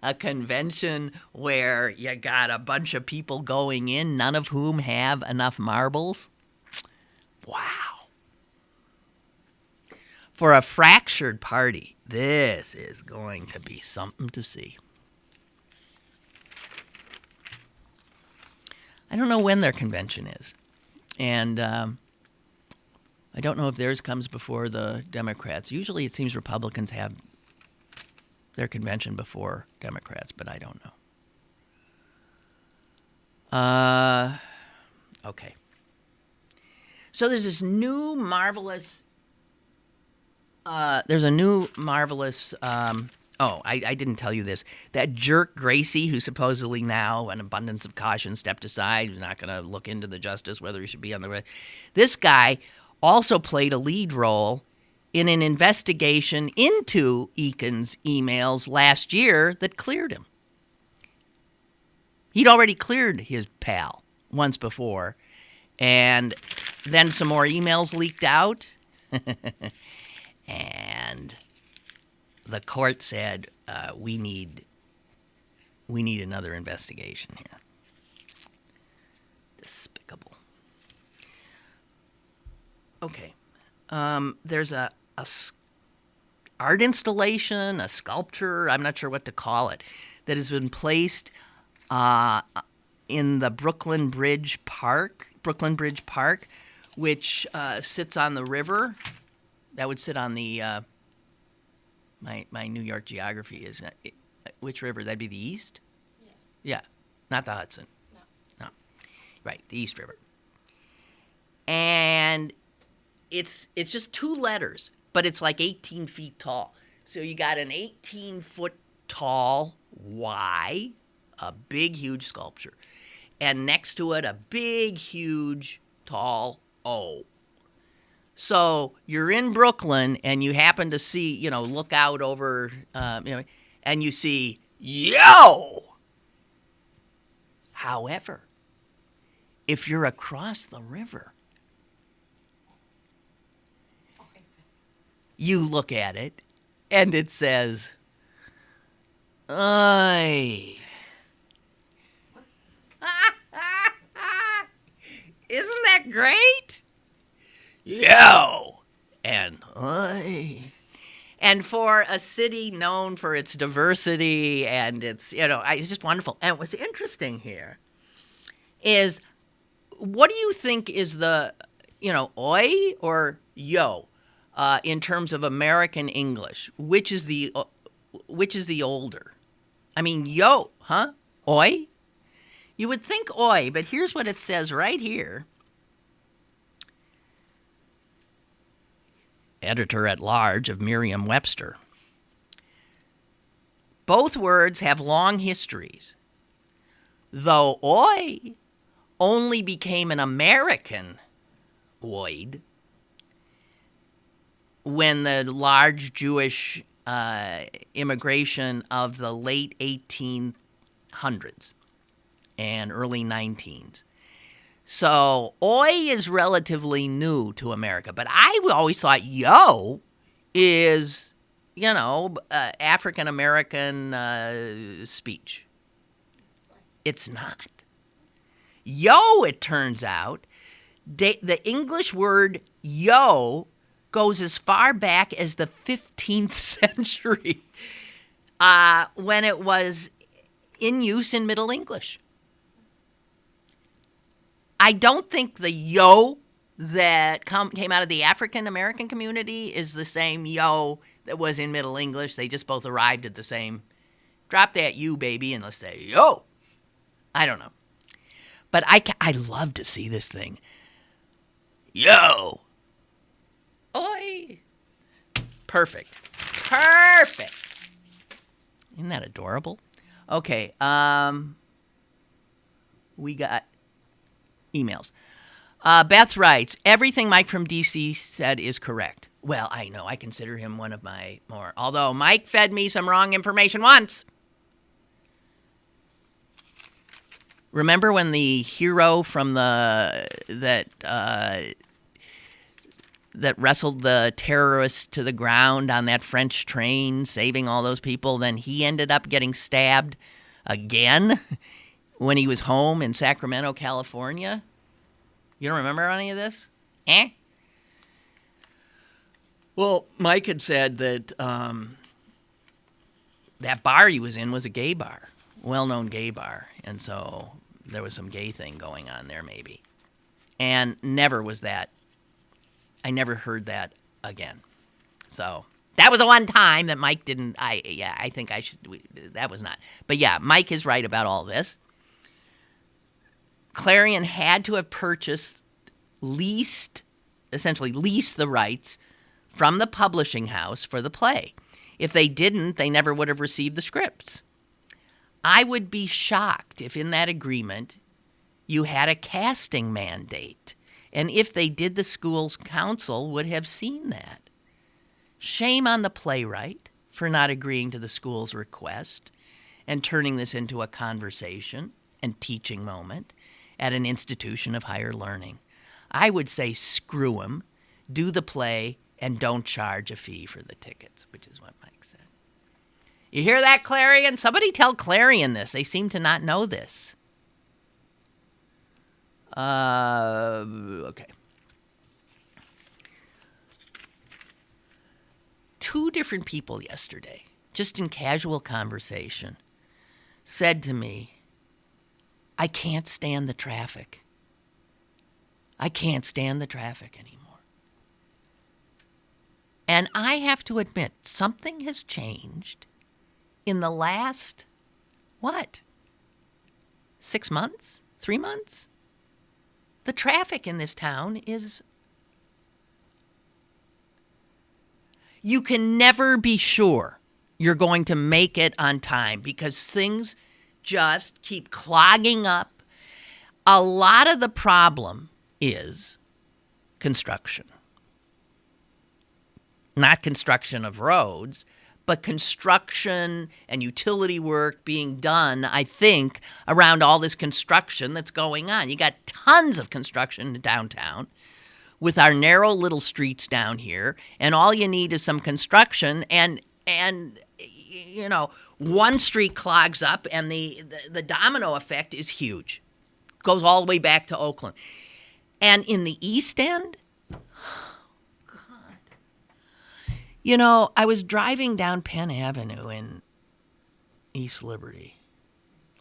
a convention where you got a bunch of people going in, none of whom have enough marbles. Wow. For a fractured party, this is going to be something to see. I don't know when their convention is. And I don't know if theirs comes before the Democrats. Usually it seems Republicans have their convention before Democrats, but I don't know. Okay. So there's this new marvelous... I didn't tell you this. That jerk Gracie, who supposedly now, an abundance of caution, stepped aside, who's not going to look into the justice, whether he should be on the... This guy also played a lead role in an investigation into Eakin's emails last year that cleared him. He'd already cleared his pal once before, and then some more emails leaked out, and the court said, we need another investigation here. Despicable. Okay. There's a art installation, a sculpture, I'm not sure what to call it, that has been placed in the Brooklyn Bridge Park, which sits on the river. That would sit on the my New York geography is which river? That'd be the East? Yeah. Not the Hudson. No. Right, the East River. And it's just two letters, but it's like 18 feet tall. So you got an 18-foot tall Y, a big, huge sculpture. And next to it, a big, huge, tall O. So you're in Brooklyn, and you happen to see, look out over, and you see, yo! However, if you're across the river, you look at it, and it says, "Ay." Isn't that great? Yo! And ay. And for a city known for its diversity and its, it's just wonderful. And what's interesting here is, what do you think is the, oi or yo? In terms of American English, which is the older? I mean, yo, huh? Oi? You would think oi, but here's what it says right here. editor-at-large of Merriam-Webster. Both words have long histories, though oi only became an American oid when the large Jewish immigration of the late 1800s and early 19s. So oi is relatively new to America, but I always thought yo is, African American speech. It's not. Yo, it turns out, the English word yo goes as far back as the 15th century when it was in use in Middle English. I don't think the yo that came out of the African American community is the same yo that was in Middle English. They just both arrived at the same, drop that you, baby, and let's say yo. I don't know. But I love to see this thing. Yo. Oi. Perfect. Isn't that adorable? Okay. We got emails. Beth writes, everything Mike from D.C. said is correct. Well, I know. I consider him one of my more. Although Mike fed me some wrong information once. Remember when the hero from that wrestled the terrorists to the ground on that French train, saving all those people, then he ended up getting stabbed again when he was home in Sacramento, California? You don't remember any of this? Well, Mike had said that that bar he was in was a gay bar, well-known gay bar, and so there was some gay thing going on there maybe. And never was that. I never heard that again. So that was the one time that Mike didn't. I think I should. That was not. But yeah, Mike is right about all this. Clarion had to have essentially leased the rights from the publishing house for the play. If they didn't, they never would have received the scripts. I would be shocked if in that agreement you had a casting mandate. And if they did, the school's council would have seen that. Shame on the playwright for not agreeing to the school's request and turning this into a conversation and teaching moment at an institution of higher learning. I would say screw him, do the play, and don't charge a fee for the tickets, which is what Mike said. You hear that, Clarion? Somebody tell Clarion this. They seem to not know this. Okay. Two different people yesterday, just in casual conversation, said to me, I can't stand the traffic. I can't stand the traffic anymore. And I have to admit, something has changed in the last, 6 months? 3 months? The traffic in this town is... You can never be sure you're going to make it on time because things just keep clogging up. A lot of the problem is construction. Not construction of roads, but construction and utility work being done, I think, around all this construction that's going on. You got tons of construction downtown with our narrow little streets down here, and all you need is some construction, and one street clogs up, and the domino effect is huge. Goes all the way back to Oakland. And in the East End, I was driving down Penn Avenue in East Liberty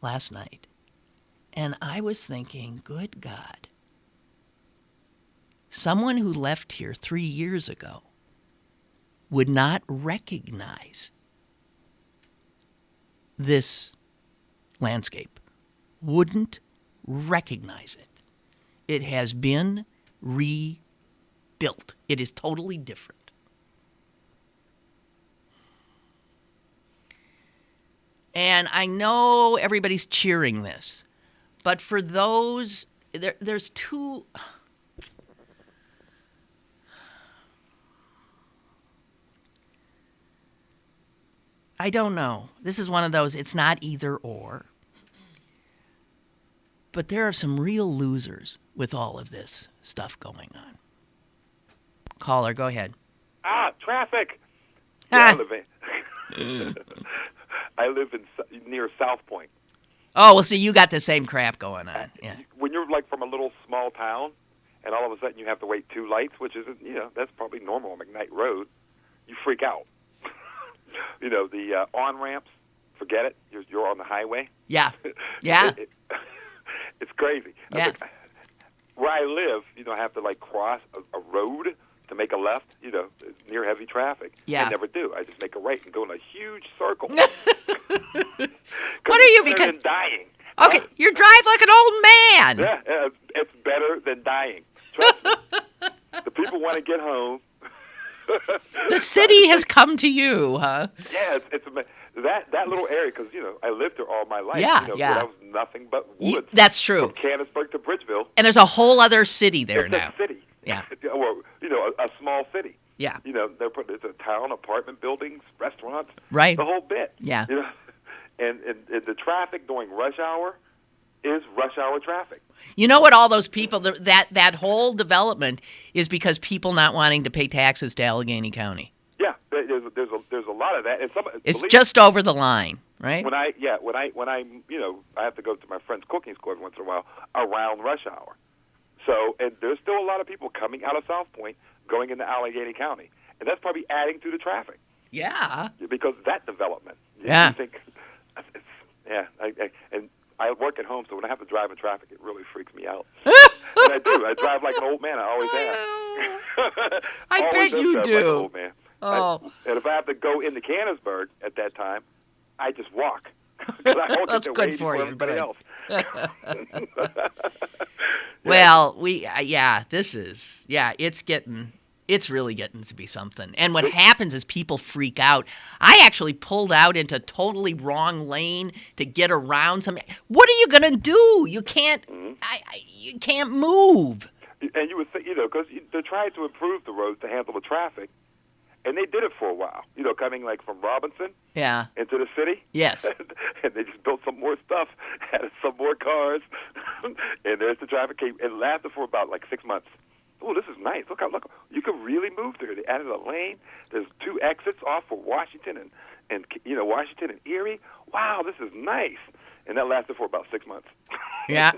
last night, and I was thinking, good God, someone who left here 3 years ago would not recognize this landscape, wouldn't recognize it. It has been rebuilt. It is totally different. And I know everybody's cheering this, but for those, there's two. I don't know. This is one of those, it's not either or. But there are some real losers with all of this stuff going on. Caller, go ahead. Traffic. Yeah, I live near South Point. Oh, well, see, you got the same crap going on. Yeah. When you're like from a little small town, and all of a sudden you have to wait 2 lights, which isn't, that's probably normal on McKnight Road, you freak out. The on-ramps, forget it. You're on the highway. Yeah. Yeah. It's crazy. Yeah. Where I live, I have to like cross a road to make a left, near heavy traffic. Yeah. I never do. I just make a right and go in a huge circle. What are you? It's better than dying. Okay, you drive like an old man. Yeah, it's better than dying. Trust me. The people want to get home. The city has come to you, huh? Yeah, it's that little area, because, I lived there all my life. Yeah, yeah. That was nothing but woods. That's true. From Canonsburg to Bridgeville. And there's a whole other city there now. It's a city. Yeah. Well, a small city. Yeah. It's a town, apartment buildings, restaurants. Right. The whole bit. Yeah. And the traffic during rush hour is rush hour traffic. You know what all those people, that whole development is because people not wanting to pay taxes to Allegheny County. Yeah, there's a lot of that. And it's just over the line, right? When I I have to go to my friend's cooking school every once in a while around rush hour. So, and there's still a lot of people coming out of South Point going into Allegheny County, and that's probably adding to the traffic. Yeah. Because of that development. Yeah. You think, and I work at home, so when I have to drive in traffic, it really freaks me out. And I do. I drive like an old man. I always have. I bet you do. Like an old man. Oh. And if I have to go into Canonsburg at that time, I just walk. I That's good for you. Everybody else. Well, it's really getting to be something. And what happens is people freak out. I actually pulled out into totally wrong lane to get around something. What are you going to do? You can't, you can't move. And you would think, because they're trying to improve the roads to handle the traffic. And they did it for a while, coming like from Robinson into the city. Yes. And they just built some more stuff, added some more cars, and there's the traffic came. It lasted for about like 6 months. Oh, this is nice. Look, you can really move there. They added a lane. There's 2 exits off for Washington and Washington and Erie. Wow, this is nice. And that lasted for about 6 months. Yeah.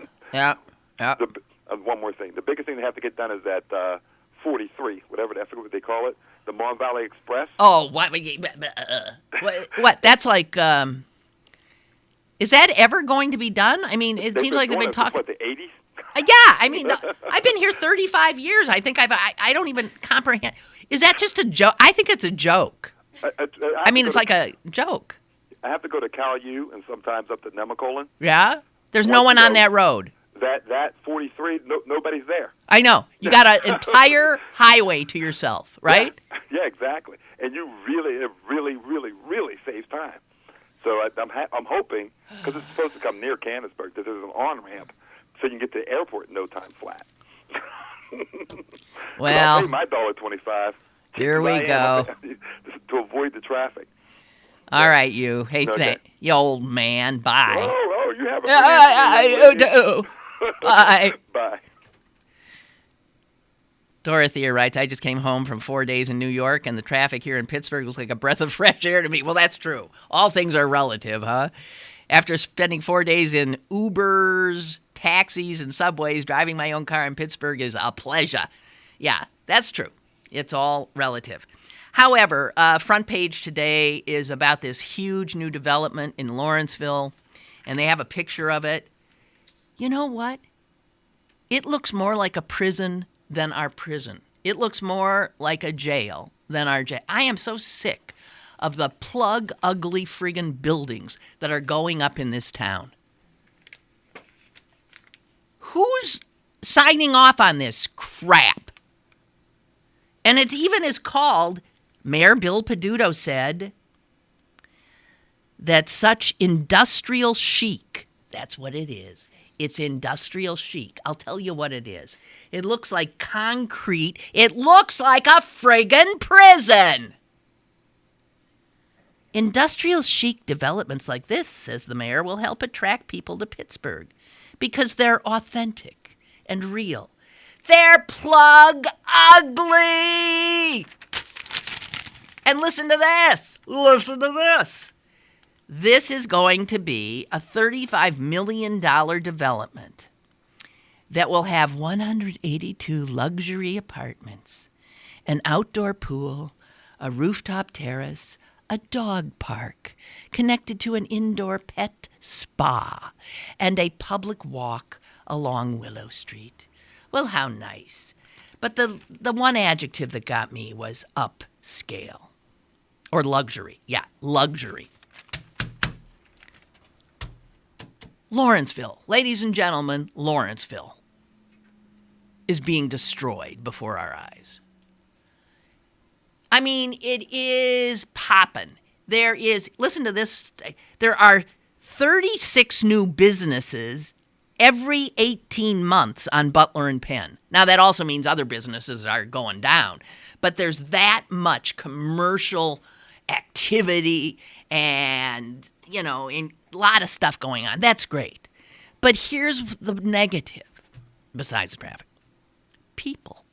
One more thing. The biggest thing they have to get done is that 43, whatever, I forget what they call it. The Mon Valley Express. Oh, what? What? That's like, is that ever going to be done? I mean, it seems like they've been talking. What, the 80s? Yeah, I mean, I've been here 35 years. I think I don't even comprehend. Is that just a joke? I think it's a joke. I mean, it's like a joke. I have to go to Cal U and sometimes up to Nemacolin. Yeah? There's no one on that road. That 43, nobody's there. I know. You got an entire highway to yourself, right? Yeah, exactly. And it really saves time. So I'm hoping, because it's supposed to come near Canonsburg, that there's an on-ramp so you can get to the airport in no time flat. Well, I'll pay my $1.25. Here we go. To avoid the traffic. All right, you. Hey, you old man. Bye. Oh, you have a Bye. Bye. Dorothea writes, I just came home from 4 days in New York, and the traffic here in Pittsburgh was like a breath of fresh air to me. Well, that's true. All things are relative, huh? After spending 4 days in Ubers, taxis, and subways, driving my own car in Pittsburgh is a pleasure. Yeah, that's true. It's all relative. However, front page today is about this huge new development in Lawrenceville, and they have a picture of it. You know what? It looks more like a prison than our prison. It looks more like a jail than our jail. I am so sick of the plug ugly friggin' buildings that are going up in this town. Who's signing off on this crap? And it even is called, Mayor Bill Peduto said, that such industrial chic, that's what it is. It's industrial chic. I'll tell you what it is. It looks like concrete. It looks like a friggin' prison. Industrial chic developments like this, says the mayor, will help attract people to Pittsburgh because they're authentic and real. They're plug ugly. And listen to this. Listen to this. This is going to be a $35 million development that will have 182 luxury apartments, an outdoor pool, a rooftop terrace, a dog park connected to an indoor pet spa, and a public walk along Willow Street. Well, how nice. But the one adjective that got me was upscale. Or luxury. Yeah, luxury. Lawrenceville, ladies and gentlemen, Lawrenceville is being destroyed before our eyes. I mean, it is popping. Listen to this, there are 36 new businesses every 18 months on Butler and Penn. Now, that also means other businesses are going down, but there's that much commercial activity and, a lot of stuff going on. That's great. But here's the negative, besides the traffic. People.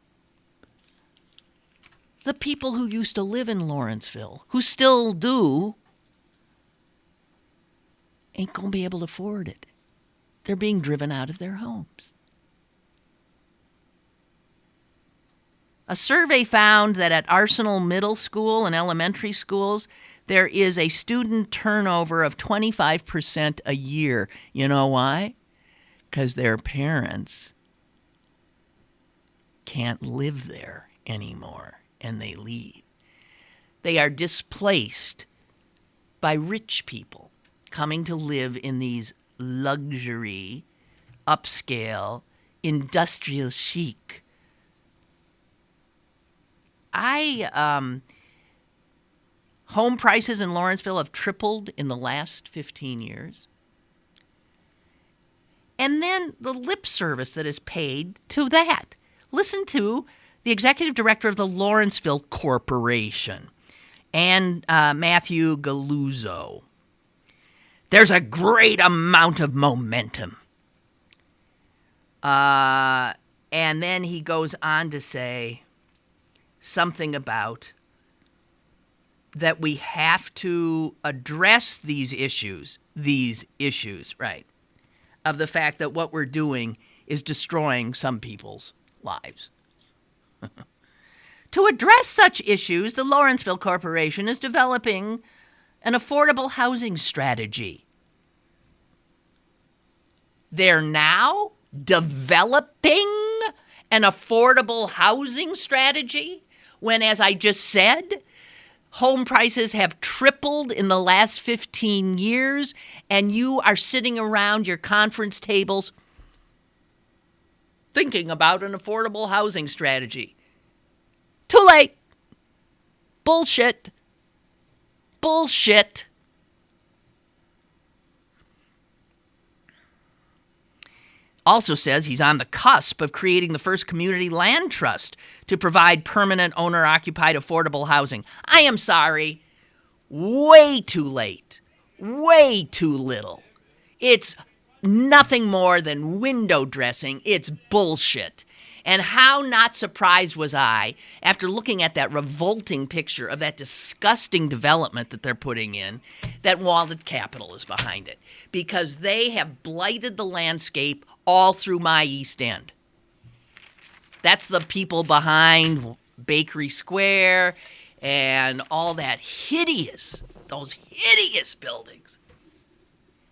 The people who used to live in Lawrenceville, who still do, ain't going to be able to afford it. They're being driven out of their homes. A survey found that at Arsenal Middle School and elementary schools, there is a student turnover of 25% a year. You know why? Because their parents can't live there anymore. And they leave. They are displaced by rich people coming to live in these luxury, upscale, industrial chic. Home prices in Lawrenceville have tripled in the last 15 years. And then the lip service that is paid to that. Listen to the executive director of the Lawrenceville Corporation, and Matthew Galuzzo. There's a great amount of momentum. And then he goes on to say something about that we have to address these issues, right, of the fact that what we're doing is destroying some people's lives. To address such issues, the Lawrenceville Corporation is developing an affordable housing strategy. They're now developing an affordable housing strategy when, as I just said, home prices have tripled in the last 15 years, and you are sitting around your conference tables thinking about an affordable housing strategy. Too late. Bullshit. Bullshit. Also says he's on the cusp of creating the first community land trust to provide permanent owner-occupied affordable housing. I am sorry. Way too late. Way too little. It's nothing more than window dressing. It's bullshit. And how not surprised was I after looking at that revolting picture of that disgusting development that they're putting in, that Walden Capital is behind it. Because they have blighted the landscape all through my East End. That's the people behind Bakery Square and all that those hideous buildings.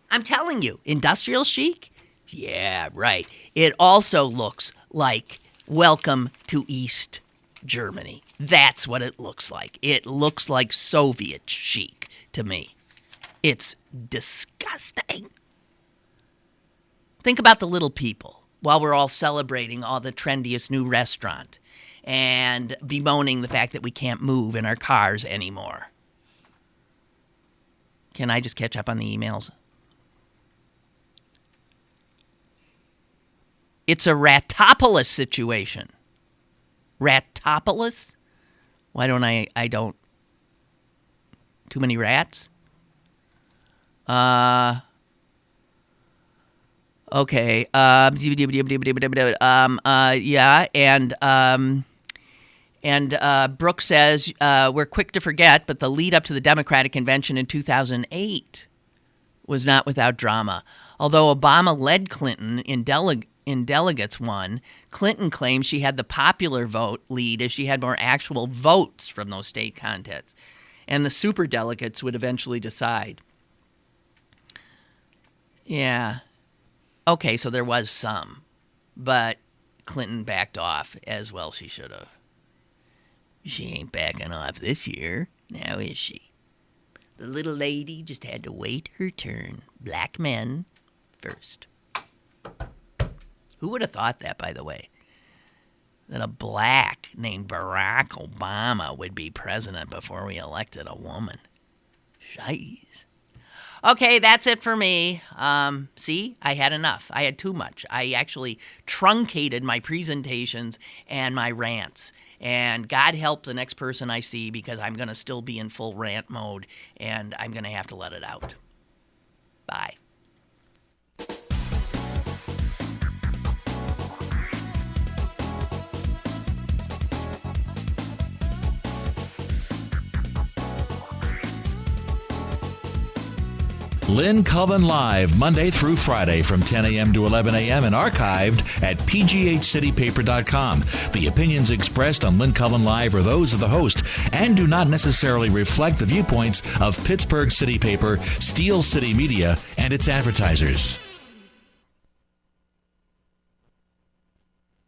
I'm telling you, industrial chic? Yeah, right. It also looks like welcome to East Germany. That's what it looks like. It looks like Soviet chic to me. It's disgusting. Think about the little people while we're all celebrating all the trendiest new restaurant and bemoaning the fact that we can't move in our cars anymore. Can I just catch up on the emails? It's a Ratopolis situation. Ratopolis? Why don't I don't... Too many rats? Okay. Yeah, and Brooke says, we're quick to forget, but the lead up to the Democratic convention in 2008 was not without drama. Although Obama led Clinton in delegates won, Clinton claims she had the popular vote lead as she had more actual votes from those state contests. And the superdelegates would eventually decide. Yeah. Okay, so there was some. But Clinton backed off, as well she should have. She ain't backing off this year, now is she? The little lady just had to wait her turn. Black men first. Who would have thought that, by the way? That a black named Barack Obama would be president before we elected a woman. Jeez. Okay, that's it for me. See, I had enough. I had too much. I actually truncated my presentations and my rants. And God help the next person I see, because I'm going to still be in full rant mode, and I'm going to have to let it out. Bye. Lynn Cullen Live, Monday through Friday from 10 a.m. to 11 a.m. and archived at pghcitypaper.com. The opinions expressed on Lynn Cullen Live are those of the host and do not necessarily reflect the viewpoints of Pittsburgh City Paper, Steel City Media, and its advertisers.